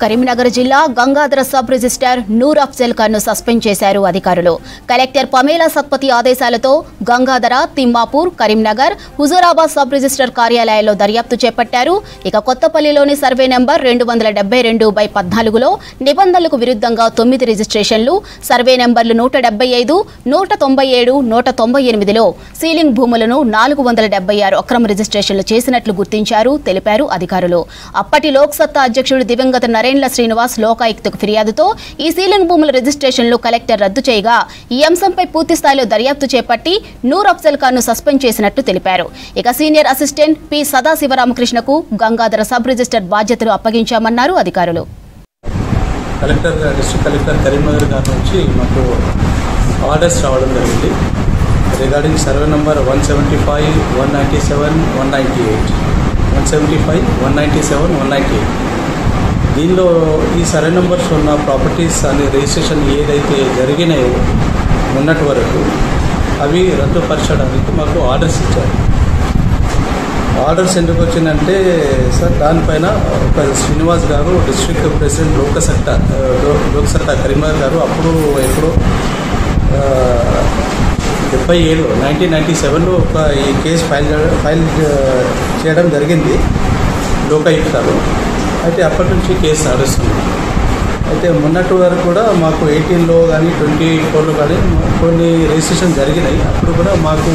కరీంనగర్ జిల్లా Gangadhara sub register Noor Afzal ఖాన్ను suspend చేశారు అధికారులు. కలెక్టర్ పమేలా సత్పతి ఆదేశాలతో గంగాధర, తిమ్మాపూర్, కరీంనగర్, హుజూరాబాద్ సబ్ రిజిస్టర్ కార్యాలయాల్లో దర్యాప్తు చేపట్టారు. ఇక కొత్తపల్లిలోని సర్వే నెంబర్ 272/14లో నిబంధనలకు విరుద్ధంగా 9 రిజిస్ట్రేషన్లు, సర్వే నెంబర్లు 175, 197, 198లో సీలింగ్ భూములను 476 అక్రమ రిజిస్ట్రేషన్లు చేసినట్లు గుర్తించారు తెలిపారు అధికారులు. అప్పటి లోక్సత్తా అధ్యక్షుడు దివంగత నరేంద్ర శ్రీనివాస్ లోకాయుక్తకు ఫిర్యాదుతో ఈ సీలింగ్ భూముల రిజిస్ట్రేషన్లు కలెక్టర్ రద్దు చేయగా ఈ అంశంపై పూర్తి స్థాయిలో దర్యాప్తు చేపట్టి నూర్ అఫ్జల్ ఖాన్ను సస్పెండ్ చేసినట్టు తెలిపారు. ఇక సీనియర్ అసిస్టెంట్ పి సదాశివరామకృష్ణకు గంగాధర సబ్ రిజిస్టర్ బాధ్యతలు అప్పగించామన్నారు అధికారులు. డిస్ట్రిక్ట్ కలెక్టర్ కరీంనగర్ గారి నుంచి మాకు ఆర్డర్స్ రావడం జరిగింది రిగార్డింగ్ సర్వే నెంబర్ 175, 197, 198, 175, 197, 198. దీనిలో ఈ సర్వే నెంబర్స్ ఉన్న ప్రాపర్టీస్ అనే రిజిస్ట్రేషన్ ఏదైతే జరిగినాయో ఉన్నటి వరకు అవి రద్దుపరచడానికి మాకు ఆర్డర్స్ ఇచ్చారు. ఆర్డర్స్ ఎందుకు వచ్చిందంటే సార్ దానిపైన ఒక శ్రీనివాస్ గారు డిస్ట్రిక్ట్ ప్రెసిడెంట్ లోక్సత్తా కరీంనగర్ గారు అప్పుడు ఎప్పుడో 77లో 1997లో ఒక ఈ కేసు ఫైల్ చేయడం జరిగింది లోకాయుక్తలో. అయితే అప్పటి నుంచి కేసు నడుస్తుంది. అయితే మొన్నటి వరకు కూడా మాకు 18లో కానీ 24లో కానీ కొన్ని రిజిస్ట్రేషన్ జరిగినాయి. అప్పుడు కూడా మాకు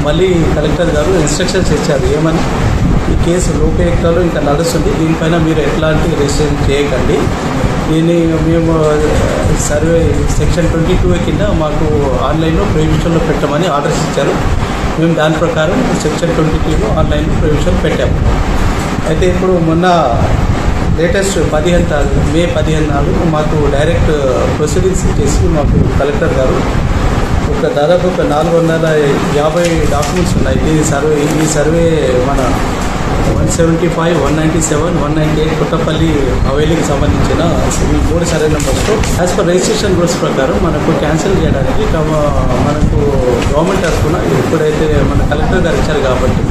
మళ్ళీ కలెక్టర్ గారు ఇన్స్ట్రక్షన్స్ ఇచ్చారు ఏమని, ఈ కేసు లోకాయుక్తలో ఇంకా నడుస్తుంది, దీనిపైన మీరు ఎట్లాంటి రిజిస్ట్రేషన్ చేయకండి, దీన్ని మేము సర్వే సెక్షన్ 22 కింద మాకు ఆన్లైన్లో ప్రొహిబిషన్లో పెట్టమని ఆర్డర్స్ ఇచ్చారు. మేము దాని ప్రకారం సెక్షన్ 22లో ఆన్లైన్లో ప్రొహిబిషన్ పెట్టాము. అయితే ఇప్పుడు మొన్న లేటెస్ట్ మే 15 మాకు డైరెక్ట్ ప్రొసీడింగ్స్ చేసి మాకు కలెక్టర్ గారు దాదాపు ఒక 450 డాక్యుమెంట్స్ ఉన్నాయి. ఈ సర్వే మన 175, 197, 198 కొత్తపల్లి హవేలీకి సంబంధించిన ఈ 3 సర్వే నెంబర్స్లో యాజ్ పర్ రిజిస్ట్రేషన్ రూల్స్ ప్రకారం మనకు క్యాన్సిల్ చేయడానికి మనకు గవర్నమెంట్ తరఫున ఎప్పుడైతే మన కలెక్టర్ గారు ఇచ్చారు కాబట్టి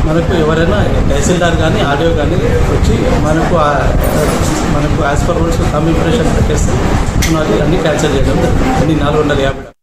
మనకు ఎవరైనా తహసీల్దార్ కానీ ఆడియో కానీ వచ్చి మనకు as per rules come impression పెట్టేస్తే అది అన్ని క్యాన్సిల్ చేయడం అన్ని 450